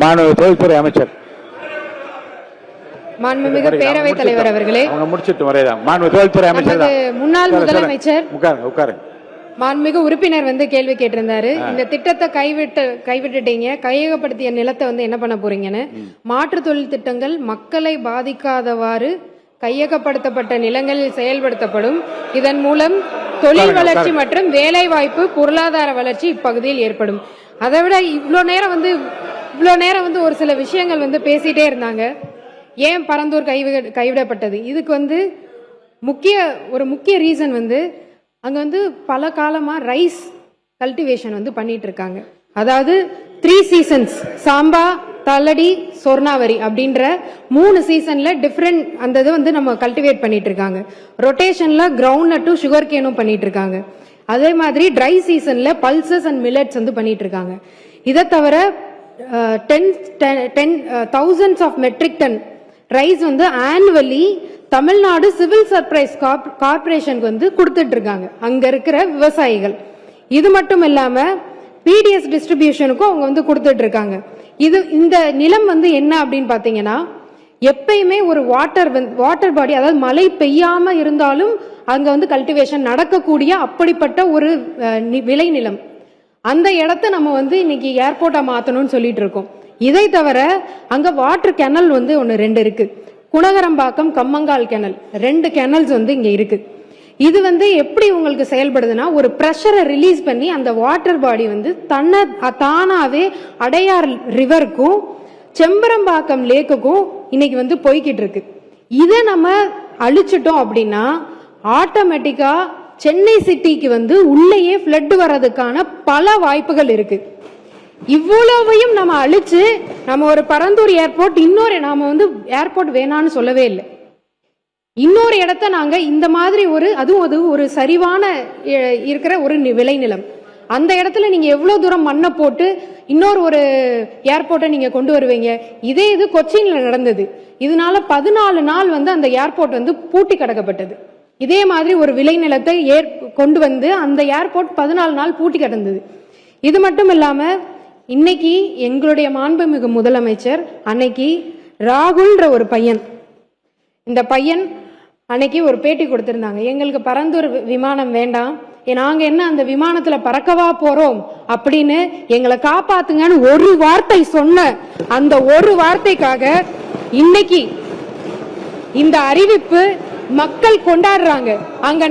மாண்புமிகு தொழில்துறை அமைச்சர். மாண்புமிகு பேரவைத் தலைவர் அவர்களே, அவங்க முடிச்சிட்டு வரேன். மாண்புமிகு தொழில்துறை அமைச்சர் முன்னாள் முதலமைச்சர் உட்காருங்க. மாண்புமிகு உறுப்பினர் கேள்வி கேட்டிருந்தாரு. இந்த திட்டத்தை கைவிட்டுட்டீங்க, கையகப்படுத்திய நிலத்தை என்ன பண்ண போறீங்கன்னு. மாற்று தொழில் திட்டங்கள் மக்களை பாதிக்காதவாறு கையகப்படுத்தப்பட்ட நிலங்களில் செயல்படுத்தப்படும். இதன் மூலம் தொழில் வளர்ச்சி மற்றும் வேலை வாய்ப்பு, பொருளாதார வளர்ச்சி இப்பகுதியில் ஏற்படும். அதை விட இவ்வளோ நேரம் ஒரு சில விஷயங்கள் பேசிட்டே இருந்தாங்க. ஏன் பரந்தூர் கைவிடப்பட்டது? இதுக்கு முக்கிய ரீசன் அங்க பல காலமா ரைஸ் கல்டிவேஷன் பண்ணிட்டு இருக்காங்க. அதாவது 3 சீசன்ஸ், சாம்பா, தலடி, சொர்ணாவரி அப்படின்ற 3 சீசன்ல டிஃப்ரெண்ட் அந்த இது நம்ம கல்டிவேட் பண்ணிட்டு இருக்காங்க. ரொட்டேஷன்ல கிரவுண்ட் நட்டும் சுகர் கேனும் பண்ணிட்டு இருக்காங்க. அதே மாதிரி ட்ரை சீசன்ல பல்சஸ் அண்ட் மில்லட்ஸ் பண்ணிட்டு இருக்காங்க. இதை தவிர 10,000s of metric tonne rice annually Tamil Nadu civil supplies கார்பரேஷனுக்கு கொடுத்துட்டு இருக்காங்க அங்க இருக்கிற விவசாயிகள். இது மட்டும் இல்லாம பிடிஎஸ் டிஸ்ட்ரிபியூஷனுக்கும் அவங்க கொடுத்துட்டு இருக்காங்க. இந்த நிலம் என்ன அப்படின்னு பாத்தீங்கன்னா, எப்பயுமே ஒரு வாட்டர் பாடி, அதாவது மழை பெய்யாம இருந்தாலும் அங்க கல்டிவேஷன் நடக்கக்கூடிய அப்படிப்பட்ட ஒரு விளை நிலம். அந்த இடத்த நம்ம இன்னைக்கு ஏர்போர்ட்டா மாத்தணும்னு சொல்லிட்டு இருக்கோம். இதை தவிர அங்க வாட்டர் கெனல் 1-2 இருக்கு. குணகரம்பாக்கம், கம்மங்கால் கெனல் 2 கெனல்ஸ் இங்க இருக்கு. இது எப்படி உங்களுக்கு செயல்படுதுன்னா, ஒரு பிரஷரை ரிலீஸ் பண்ணி அந்த வாட்டர் பாடி தானாவே அடையார் ரிவருக்கும் செம்பரம்பாக்கம் லேக்குக்கும் இன்னைக்கு போய்கிட்டு இருக்கு. இதை நம்ம அழிச்சிட்டோம் அப்படின்னா ஆட்டோமேட்டிக்கா சென்னை சிட்டிக்கு உள்ளேயே ஃப்ளட் வர்றதுக்கான பல வாய்ப்புகள் இருக்கு. இவ்வளவையும் நம்ம அழிச்சு நம்ம ஒரு பரந்தூர் ஏர்போர்ட், நாம ஏர்போர்ட் வேணான்னு சொல்லவே இல்லை. இன்னொரு இடத்த நாங்க இந்த மாதிரி அதுவும் ஒரு சரிவான இருக்கிற ஒரு விளைநிலம், அந்த இடத்துல நீங்க எவ்வளவு தூரம் மண்ணை போட்டு இன்னொரு ஒரு ஏர்போர்ட்டை நீங்க கொண்டு வருவீங்க? இதே இது கொச்சின்ல நடந்தது. இதனால 14 நாள் அந்த ஏர்போர்ட் பூட்டி கிடக்கப்பட்டது. இதே மாதிரி ஒரு விளைநிலத்தை கொண்டு அந்த ஏர்போர்ட் 14 நாள் பூட்டி கிடந்தது. இது மட்டும் இல்லாம இன்னைக்கு எங்களுடைய மாண்புமிகு முதலமைச்சர் அன்னைக்கு ராகுல்ன்ற ஒரு பையன், இந்த பையன் அன்னைக்கு ஒரு பேட்டி கொடுத்திருந்தாங்க. எங்களுக்கு பரந்தூர் விமானம் வேண்டாம், நாங்க அந்த விமானத்துல பறக்கவா போறோம் அப்படின்னு எங்களை காப்பாத்துங்கன்னு ஒரு வார்த்தை சொன்ன அந்த ஒரு வார்த்தைக்காக இன்னைக்கு இந்த அறிவிப்பு மக்கள் கொண்டாடுறாங்க. அங்க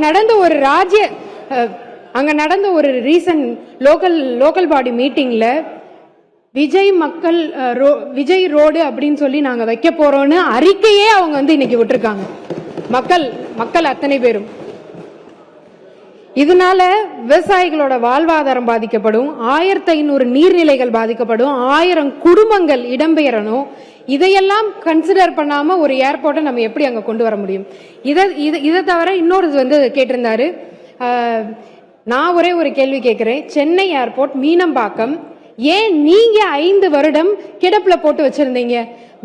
நடந்த ஒரு ரீசன்ட் லோக்கல் பாடி மீட்டிங்ல விஜய் ரோடு அப்படின்னு சொல்லி நாங்க வைக்க போறோம்னு அறிக்கையே அவங்க இன்னைக்கு விட்டுருக்காங்க. மக்கள் அத்தனை பேரும். இதனால விவசாயிகளோட வாழ்வாதாரம் பாதிக்கப்படும், 1500 நீர்நிலைகள் பாதிக்கப்படும், 1000 குடும்பங்கள் இடம்பெயரணும். இதையெல்லாம் கன்சிடர் பண்ணாம ஒரு ஏர்போர்ட்டை நம்ம எப்படி அங்க கொண்டு வர முடியும்? இதை தவிர இன்னொரு கேட்டிருந்தாரு. நான் ஒரே ஒரு கேள்வி கேட்கிறேன். சென்னை ஏர்போர்ட் மீனம்பாக்கம் ஏன் நீங்க 5 வருடம் கிடப்புல போட்டு வச்சிருந்தீங்க?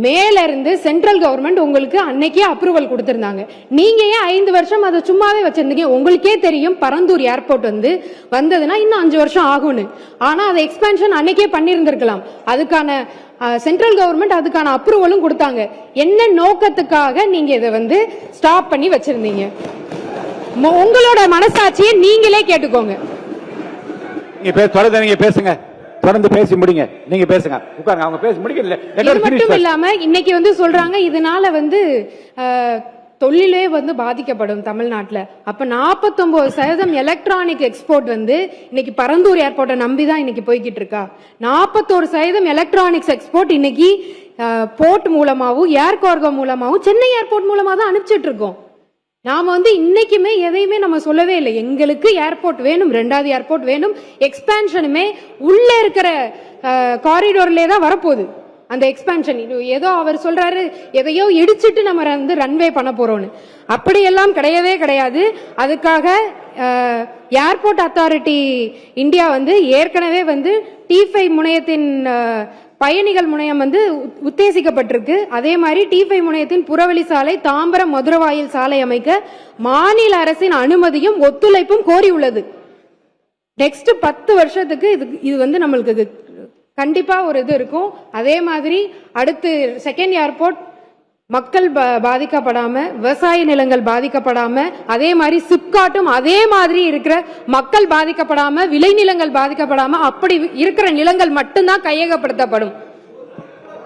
மேல இருந்து சென்ட்ரல் கவர்மெண்ட் உங்களுக்கு அன்னைக்கே அப்ரூவல் கொடுத்திருந்தாங்க. நீங்க ஏன் 5 வருஷம் அதை சும்மாவே வச்சிருந்தீங்க? உங்களுக்கே தெரியும் பரந்தூர் ஏர்போர்ட் வந்ததுன்னா இன்னும் 5 வருஷம் ஆகும்னு. ஆனா அதை எக்ஸ்பேன்ஷன் அன்னைக்கே பண்ணியிருந்திருக்கலாம். அதுக்கான சென்ட்ரல் கவர்மெண்ட் அதுக்கான அப்ரூவலும் கொடுத்தாங்க. என்ன நோக்கத்துக்காக நீங்க இதை ஸ்டாப் பண்ணி வச்சிருந்தீங்க? உங்களோட மனசாட்சியை நீங்களே கேட்டுக்கோங்க. நீங்க பேசுங்க, தொடர்ந்து பேசி முடிங்க. நீங்க பேசுங்க, உட்காருங்க. அவங்க பேசி முடிக்கல. இது மட்டும் இல்லாம இன்னைக்கு சொல்றாங்க இதனால தொழிலே பாதிக்கப்படும் தமிழ்நாட்டில். அப்ப 49% எலக்ட்ரானிக் எக்ஸ்போர்ட் இன்னைக்கு பரந்தூர் ஏர்போர்ட்டை நம்பிதான் இன்னைக்கு போய்கிட்டு இருக்கா. 41% எலக்ட்ரானிக்ஸ் எக்ஸ்போர்ட் இன்னைக்கு போர்ட் மூலமாவும் ஏர் கார்கோ மூலமாவும் சென்னை ஏர்போர்ட் மூலமா தான் அனுப்பிச்சிட்டு இருக்கோம். நாம இன்னைக்குமே எதையுமே நம்ம சொல்லவே இல்லை. எங்களுக்கு ஏர்போர்ட் வேணும், 2வது ஏர்போர்ட் வேணும். எக்ஸ்பேன்ஷனுமே உள்ள இருக்கிற காரிடோர்லே தான் வரப்போகுது. அந்த எக்ஸ்பேன்ஷன் ஏதோ அவர் சொல்றாரு எதையோ இடிச்சிட்டு நம்ம ரன்வே பண்ண போறோம்னு. அப்படியெல்லாம் கிடையவே கிடையாது. அதுக்காக ஏர்போர்ட் அத்தாரிட்டி இந்தியா ஏற்கனவே T5 முனையத்தின் பயணிகள் முனையம் உத்தேசிக்கப்பட்டிருக்கு. அதே மாதிரி T5 முனையத்தின் புறவழி சாலை, தாம்பரம் மதுரவாயில் சாலை அமைக்க மாநில அரசின் அனுமதியும் ஒத்துழைப்பும் கோரியுள்ளது. நெக்ஸ்ட் 10 வருஷத்துக்கு இது நம்மளுக்கு கண்டிப்பா ஒரு இது இருக்கும். அதே மாதிரி அடுத்து செகண்ட் ஏர்போர்ட் மக்கள் பாதிக்கப்படாம, விவசாய நிலங்கள் பாதிக்கப்படாம, அதே மாதிரி சிப்காட்டும் அதே மாதிரி இருக்கிற மக்கள் பாதிக்கப்படாம, விளைநிலங்கள் பாதிக்கப்படாம, அப்படி இருக்கிற நிலங்கள் மட்டும்தான் கையகப்படுத்தப்படும்.